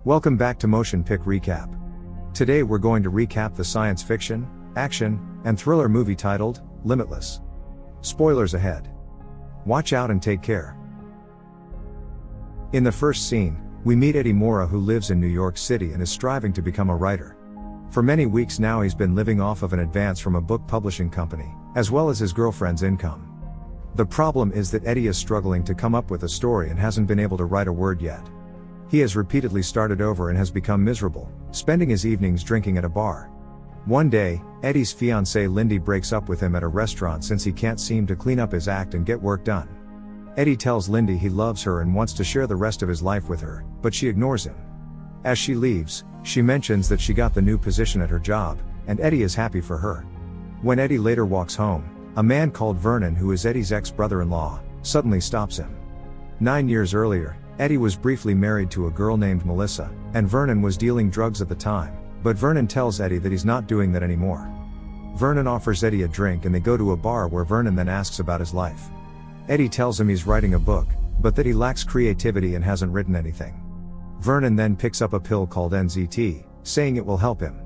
Welcome back to Motion Pick Recap. Today we're going to recap the science fiction, action, and thriller movie titled Limitless. Spoilers ahead. Watch out and take care. In the first scene, we meet Eddie Morra, who lives in New York City and is striving to become a writer. For many weeks now he's been living off of an advance from a book publishing company, as well as his girlfriend's income. The problem is that Eddie is struggling to come up with a story and hasn't been able to write a word yet. He has repeatedly started over and has become miserable, spending his evenings drinking at a bar. One day, Eddie's fiancée Lindy breaks up with him at a restaurant since he can't seem to clean up his act and get work done. Eddie tells Lindy he loves her and wants to share the rest of his life with her, but she ignores him. As she leaves, she mentions that she got the new position at her job, and Eddie is happy for her. When Eddie later walks home, a man called Vernon, who is Eddie's ex-brother-in-law, suddenly stops him. 9 years earlier, Eddie was briefly married to a girl named Melissa, and Vernon was dealing drugs at the time, but Vernon tells Eddie that he's not doing that anymore. Vernon offers Eddie a drink and they go to a bar where Vernon then asks about his life. Eddie tells him he's writing a book, but that he lacks creativity and hasn't written anything. Vernon then picks up a pill called NZT, saying it will help him.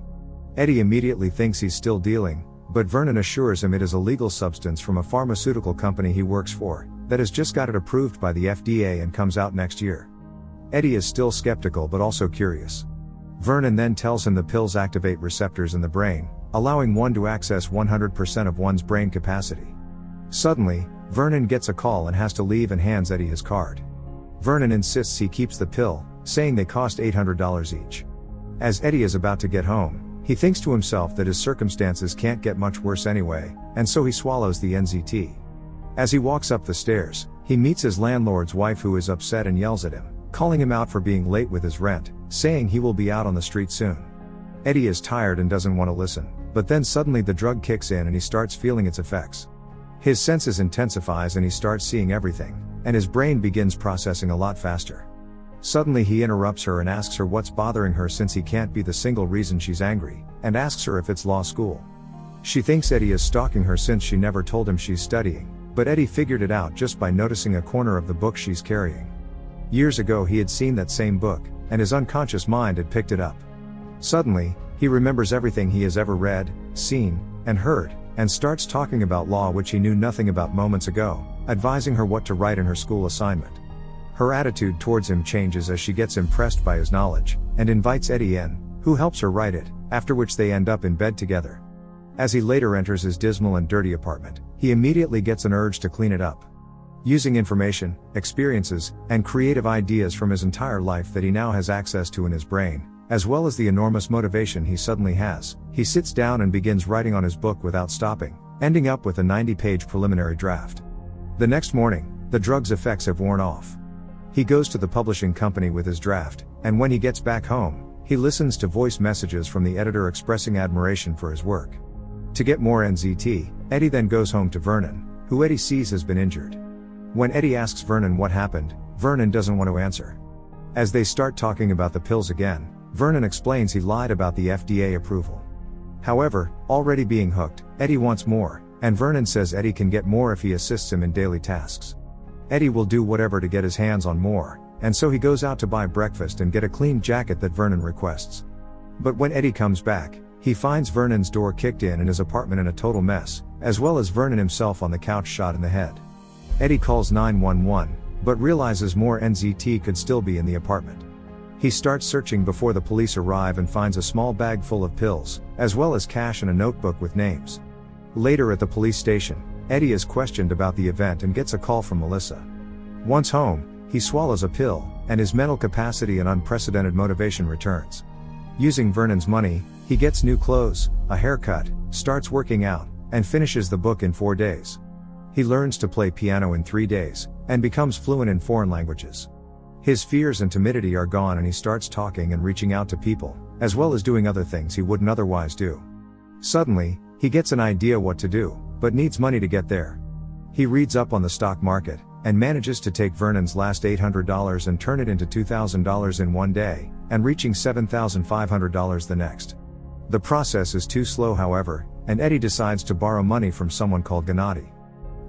Eddie immediately thinks he's still dealing, but Vernon assures him it is a legal substance from a pharmaceutical company he works for, that has just got it approved by the FDA and comes out next year. Eddie is still skeptical but also curious. Vernon then tells him the pills activate receptors in the brain, allowing one to access 100% of one's brain capacity. Suddenly, Vernon gets a call and has to leave and hands Eddie his card. Vernon insists he keeps the pill, saying they cost $800 each. As Eddie is about to get home, he thinks to himself that his circumstances can't get much worse anyway, and so he swallows the NZT. As he walks up the stairs, he meets his landlord's wife, who is upset and yells at him, calling him out for being late with his rent, saying he will be out on the street soon. Eddie is tired and doesn't want to listen, but then suddenly the drug kicks in and he starts feeling its effects. His senses intensifies and he starts seeing everything, and his brain begins processing a lot faster. Suddenly he interrupts her and asks her what's bothering her, since he can't be the single reason she's angry, and asks her if it's law school. She thinks Eddie is stalking her since she never told him she's studying, but Eddie figured it out just by noticing a corner of the book she's carrying. Years ago he had seen that same book, and his unconscious mind had picked it up. Suddenly, he remembers everything he has ever read, seen, and heard, and starts talking about law, which he knew nothing about moments ago, advising her what to write in her school assignment. Her attitude towards him changes as she gets impressed by his knowledge, and invites Eddie in, who helps her write it, after which they end up in bed together. As he later enters his dismal and dirty apartment, he immediately gets an urge to clean it up. Using information, experiences, and creative ideas from his entire life that he now has access to in his brain, as well as the enormous motivation he suddenly has, he sits down and begins writing on his book without stopping, ending up with a 90-page preliminary draft. The next morning, the drug's effects have worn off. He goes to the publishing company with his draft, and when he gets back home, he listens to voice messages from the editor expressing admiration for his work. To get more NZT, Eddie then goes home to Vernon, who Eddie sees has been injured. When Eddie asks Vernon what happened, Vernon doesn't want to answer. As they start talking about the pills again, Vernon explains he lied about the FDA approval. However, already being hooked, Eddie wants more, and Vernon says Eddie can get more if he assists him in daily tasks. Eddie will do whatever to get his hands on more, and so he goes out to buy breakfast and get a clean jacket that Vernon requests. But when Eddie comes back, he finds Vernon's door kicked in and his apartment in a total mess, as well as Vernon himself on the couch shot in the head. Eddie calls 911, but realizes more NZT could still be in the apartment. He starts searching before the police arrive and finds a small bag full of pills, as well as cash and a notebook with names. Later at the police station, Eddie is questioned about the event and gets a call from Melissa. Once home, he swallows a pill, and his mental capacity and unprecedented motivation returns. Using Vernon's money, he gets new clothes, a haircut, starts working out, and finishes the book in 4 days. He learns to play piano in 3 days, and becomes fluent in foreign languages. His fears and timidity are gone and he starts talking and reaching out to people, as well as doing other things he wouldn't otherwise do. Suddenly, he gets an idea what to do, but needs money to get there. He reads up on the stock market, and manages to take Vernon's last $800 and turn it into $2,000 in 1 day, and reaching $7,500 the next. The process is too slow, however, and Eddie decides to borrow money from someone called Gennady.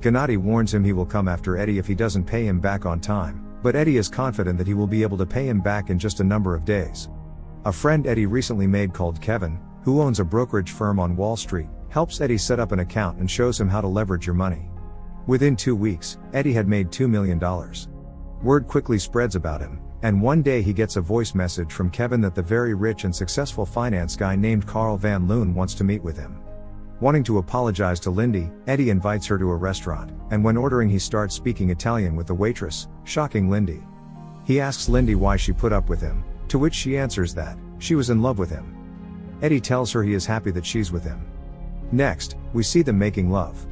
Gennady warns him he will come after Eddie if he doesn't pay him back on time, But Eddie is confident that he will be able to pay him back in just a number of days. A friend Eddie recently made called Kevin, who owns a brokerage firm on Wall Street, helps Eddie set up an account and shows him how to leverage your money. Within 2 weeks, Eddie had made $2 million. Word quickly spreads about him, and one day he gets a voice message from Kevin that the very rich and successful finance guy named Carl Van Loon wants to meet with him. Wanting to apologize to Lindy, Eddie invites her to a restaurant, and when ordering he starts speaking Italian with the waitress, shocking Lindy. He asks Lindy why she put up with him, to which she answers that she was in love with him. Eddie tells her he is happy that she's with him. Next, we see them making love.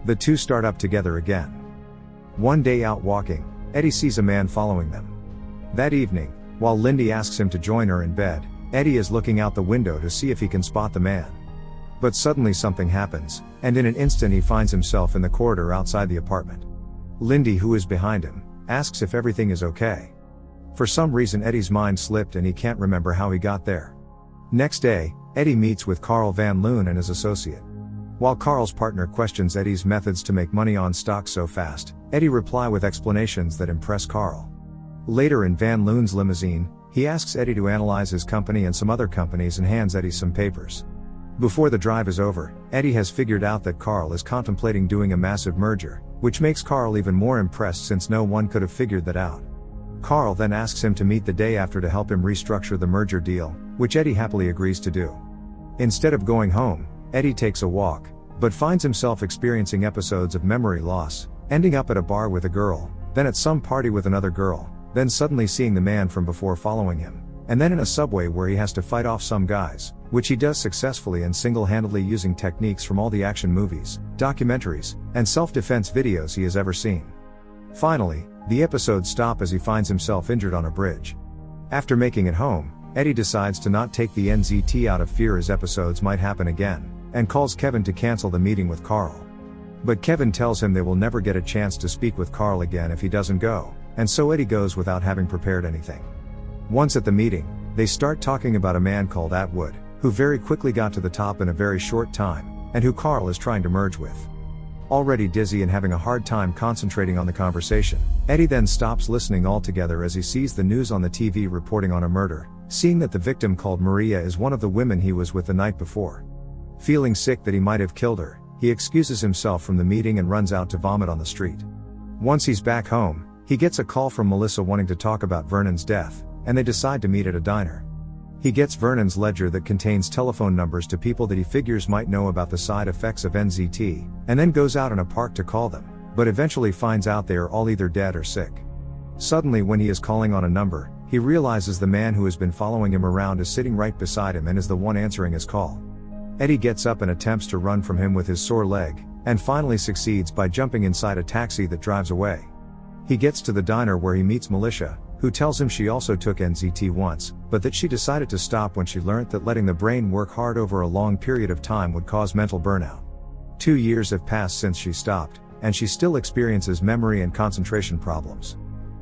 The two start up together again. One day out walking, Eddie sees a man following them. That evening, while Lindy asks him to join her in bed, Eddie is looking out the window to see if he can spot the man. But suddenly something happens, and in an instant he finds himself in the corridor outside the apartment. Lindy, who is behind him, asks if everything is okay. For some reason Eddie's mind slipped and he can't remember how he got there. Next day, Eddie meets with Carl Van Loon and his associate. While Carl's partner questions Eddie's methods to make money on stocks so fast, Eddie replies with explanations that impress Carl. Later in Van Loon's limousine, he asks Eddie to analyze his company and some other companies and hands Eddie some papers. Before the drive is over, Eddie has figured out that Carl is contemplating doing a massive merger, which makes Carl even more impressed since no one could have figured that out. Carl then asks him to meet the day after to help him restructure the merger deal, which Eddie happily agrees to do. Instead of going home, Eddie takes a walk, but finds himself experiencing episodes of memory loss, ending up at a bar with a girl, then at some party with another girl, then suddenly seeing the man from before following him, and then in a subway where he has to fight off some guys, which he does successfully and single-handedly using techniques from all the action movies, documentaries, and self-defense videos he has ever seen. Finally, the episodes stop as he finds himself injured on a bridge. After making it home, Eddie decides to not take the NZT out of fear as episodes might happen again, and calls Kevin to cancel the meeting with Carl. But Kevin tells him they will never get a chance to speak with Carl again if he doesn't go, and so Eddie goes without having prepared anything. Once at the meeting, they start talking about a man called Atwood, who very quickly got to the top in a very short time, and who Carl is trying to merge with. Already dizzy and having a hard time concentrating on the conversation, Eddie then stops listening altogether as he sees the news on the TV reporting on a murder, seeing that the victim called Maria is one of the women he was with the night before. Feeling sick that he might have killed her, he excuses himself from the meeting and runs out to vomit on the street. Once he's back home, he gets a call from Melissa wanting to talk about Vernon's death, and they decide to meet at a diner. He gets Vernon's ledger that contains telephone numbers to people that he figures might know about the side effects of NZT, and then goes out in a park to call them, but eventually finds out they are all either dead or sick. Suddenly when he is calling on a number, he realizes the man who has been following him around is sitting right beside him and is the one answering his call. Eddie gets up and attempts to run from him with his sore leg, and finally succeeds by jumping inside a taxi that drives away. He gets to the diner where he meets Militia, who tells him she also took NZT once, but that she decided to stop when she learnt that letting the brain work hard over a long period of time would cause mental burnout. 2 years have passed since she stopped, and she still experiences memory and concentration problems.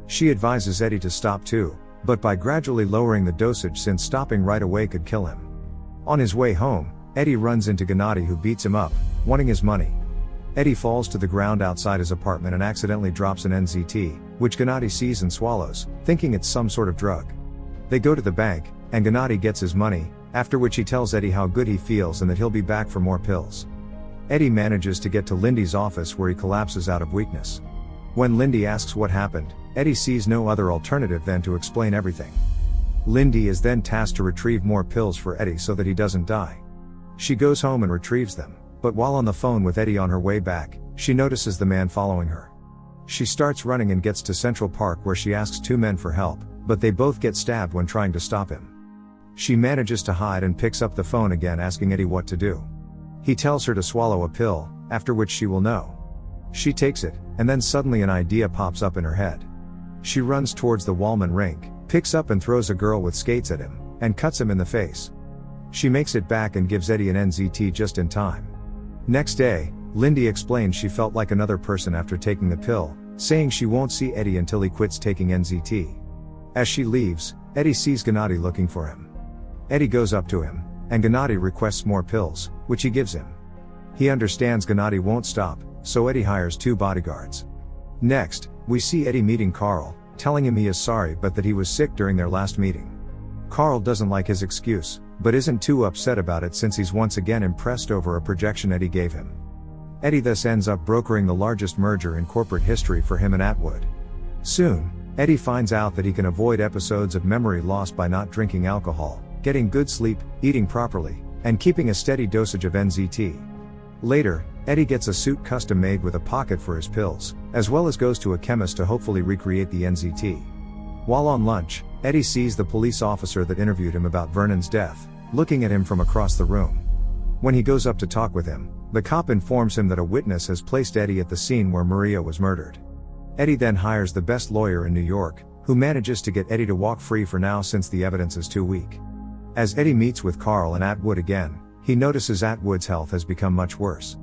She advises Eddie to stop too, but by gradually lowering the dosage since stopping right away could kill him. On his way home, Eddie runs into Gennady who beats him up, wanting his money. Eddie falls to the ground outside his apartment and accidentally drops an NZT, which Gennady sees and swallows, thinking it's some sort of drug. They go to the bank, and Gennady gets his money, after which he tells Eddie how good he feels and that he'll be back for more pills. Eddie manages to get to Lindy's office where he collapses out of weakness. When Lindy asks what happened, Eddie sees no other alternative than to explain everything. Lindy is then tasked to retrieve more pills for Eddie so that he doesn't die. She goes home and retrieves them, but while on the phone with Eddie on her way back, she notices the man following her. She starts running and gets to Central Park where she asks 2 men for help, but they both get stabbed when trying to stop him. She manages to hide and picks up the phone again asking Eddie what to do. He tells her to swallow a pill, after which she will know. She takes it, and then suddenly an idea pops up in her head. She runs towards the Wallman rink, picks up and throws a girl with skates at him, and cuts him in the face. She makes it back and gives Eddie an NZT just in time. Next day, Lindy explains she felt like another person after taking the pill, saying she won't see Eddie until he quits taking NZT. As she leaves, Eddie sees Gennady looking for him. Eddie goes up to him, and Gennady requests more pills, which he gives him. He understands Gennady won't stop, so Eddie hires 2 bodyguards. Next, we see Eddie meeting Carl, telling him he is sorry but that he was sick during their last meeting. Carl doesn't like his excuse, but isn't too upset about it since he's once again impressed over a projection Eddie gave him. Eddie thus ends up brokering the largest merger in corporate history for him and Atwood. Soon, Eddie finds out that he can avoid episodes of memory loss by not drinking alcohol, getting good sleep, eating properly, and keeping a steady dosage of NZT. Later, Eddie gets a suit custom made with a pocket for his pills, as well as goes to a chemist to hopefully recreate the NZT. While on lunch, Eddie sees the police officer that interviewed him about Vernon's death, looking at him from across the room. When he goes up to talk with him, the cop informs him that a witness has placed Eddie at the scene where Maria was murdered. Eddie then hires the best lawyer in New York, who manages to get Eddie to walk free for now since the evidence is too weak. As Eddie meets with Carl and Atwood again, he notices Atwood's health has become much worse.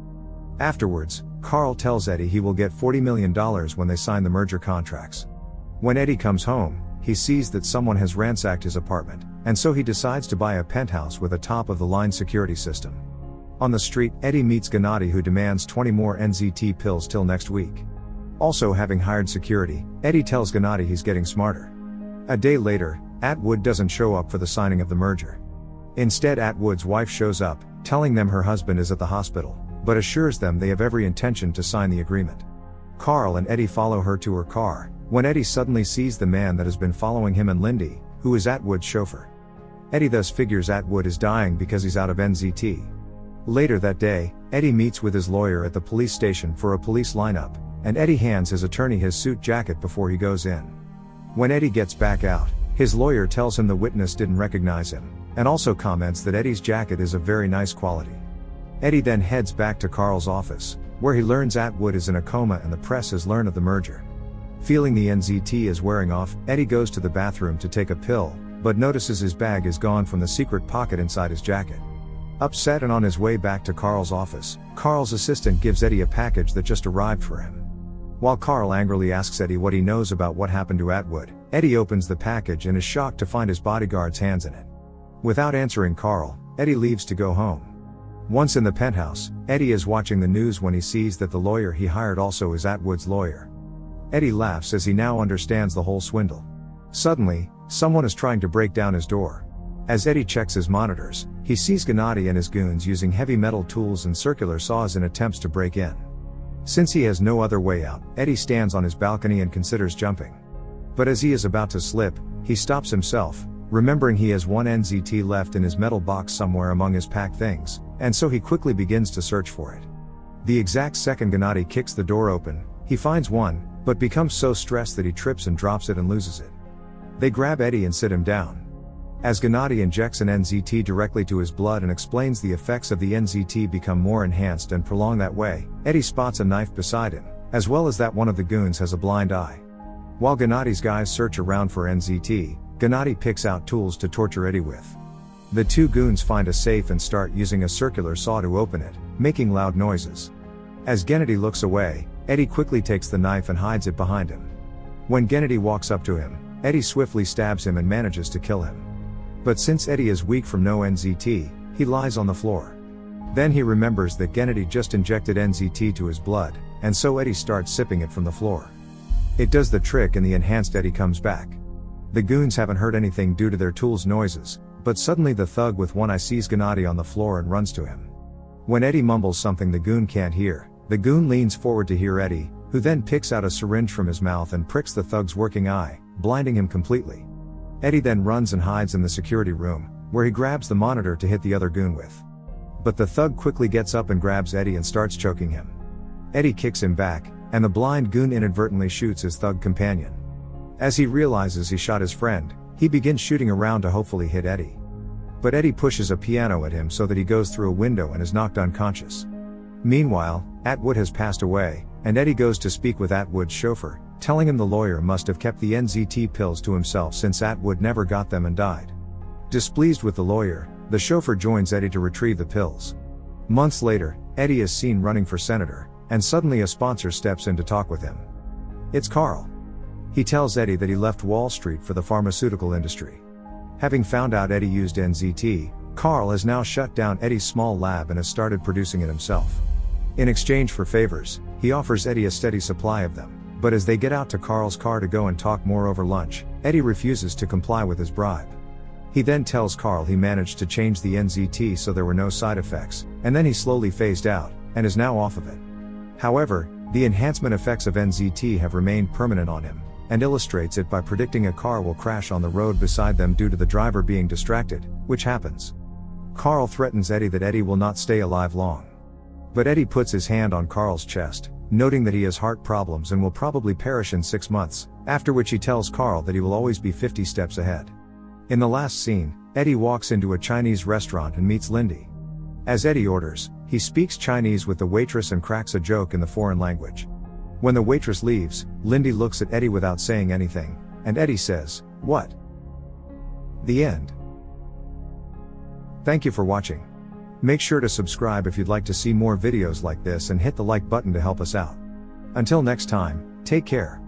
Afterwards, Carl tells Eddie he will get $40 million when they sign the merger contracts. When Eddie comes home, he sees that someone has ransacked his apartment, and so he decides to buy a penthouse with a top-of-the-line security system. On the street, Eddie meets Gennady, who demands 20 more NZT pills till next week. Also having hired security, Eddie tells Gennady he's getting smarter. A day later, Atwood doesn't show up for the signing of the merger. Instead, Atwood's wife shows up, telling them her husband is at the hospital, but assures them they have every intention to sign the agreement. Carl and Eddie follow her to her car, when Eddie suddenly sees the man that has been following him and Lindy, who is Atwood's chauffeur. Eddie thus figures Atwood is dying because he's out of NZT. Later that day, Eddie meets with his lawyer at the police station for a police lineup, and Eddie hands his attorney his suit jacket before he goes in. When Eddie gets back out, his lawyer tells him the witness didn't recognize him, and also comments that Eddie's jacket is of very nice quality. Eddie then heads back to Carl's office, where he learns Atwood is in a coma and the press has learned of the merger. Feeling the NZT is wearing off, Eddie goes to the bathroom to take a pill, but notices his bag is gone from the secret pocket inside his jacket. Upset and on his way back to Carl's office, Carl's assistant gives Eddie a package that just arrived for him. While Carl angrily asks Eddie what he knows about what happened to Atwood, Eddie opens the package and is shocked to find his bodyguard's hands in it. Without answering Carl, Eddie leaves to go home. Once in the penthouse, Eddie is watching the news when he sees that the lawyer he hired also is Atwood's lawyer. Eddie laughs as he now understands the whole swindle. Suddenly, someone is trying to break down his door. As Eddie checks his monitors, he sees Gennady and his goons using heavy metal tools and circular saws in attempts to break in. Since he has no other way out, Eddie stands on his balcony and considers jumping. But as he is about to slip, he stops himself, remembering he has one NZT left in his metal box somewhere among his packed things, and so he quickly begins to search for it. The exact second Gennady kicks the door open, he finds one, but becomes so stressed that he trips and drops it and loses it. They grab Eddie and sit him down. As Gennady injects an NZT directly to his blood and explains the effects of the NZT become more enhanced and prolonged that way, Eddie spots a knife beside him, as well as that one of the goons has a blind eye. While Gennady's guys search around for NZT, Gennady picks out tools to torture Eddie with. The two goons find a safe and start using a circular saw to open it, making loud noises. As Gennady looks away, Eddie quickly takes the knife and hides it behind him. When Gennady walks up to him, Eddie swiftly stabs him and manages to kill him. But since Eddie is weak from no NZT, he lies on the floor. Then he remembers that Gennady just injected NZT to his blood, and so Eddie starts sipping it from the floor. It does the trick and the enhanced Eddie comes back. The goons haven't heard anything due to their tools' noises, but suddenly the thug with one eye sees Gennady on the floor and runs to him. When Eddie mumbles something the goon can't hear, the goon leans forward to hear Eddie, who then picks out a syringe from his mouth and pricks the thug's working eye, blinding him completely. Eddie then runs and hides in the security room, where he grabs the monitor to hit the other goon with. But the thug quickly gets up and grabs Eddie and starts choking him. Eddie kicks him back, and the blind goon inadvertently shoots his thug companion. As he realizes he shot his friend, he begins shooting around to hopefully hit Eddie. But Eddie pushes a piano at him so that he goes through a window and is knocked unconscious. Meanwhile, Atwood has passed away, and Eddie goes to speak with Atwood's chauffeur, telling him the lawyer must have kept the NZT pills to himself since Atwood never got them and died. Displeased with the lawyer, the chauffeur joins Eddie to retrieve the pills. Months later, Eddie is seen running for senator, and suddenly a sponsor steps in to talk with him. It's Carl. He tells Eddie that he left Wall Street for the pharmaceutical industry. Having found out Eddie used NZT, Carl has now shut down Eddie's small lab and has started producing it himself. In exchange for favors, he offers Eddie a steady supply of them, But as they get out to Carl's car to go and talk more over lunch, Eddie refuses to comply with his bribe. He then tells Carl he managed to change the NZT so there were no side effects, and then he slowly phased out, and is now off of it. However, the enhancement effects of NZT have remained permanent on him, and illustrates it by predicting a car will crash on the road beside them due to the driver being distracted, which happens. Carl threatens Eddie that Eddie will not stay alive long. But Eddie puts his hand on Carl's chest, noting that he has heart problems and will probably perish in 6 months, after which he tells Carl that he will always be 50 steps ahead. In the last scene, Eddie walks into a Chinese restaurant and meets Lindy. As Eddie orders, he speaks Chinese with the waitress and cracks a joke in the foreign language. When the waitress leaves, Lindy looks at Eddie without saying anything, and Eddie says, "What?" The end. Thank you for watching. Make sure to subscribe if you'd like to see more videos like this and hit the like button to help us out. Until next time, take care.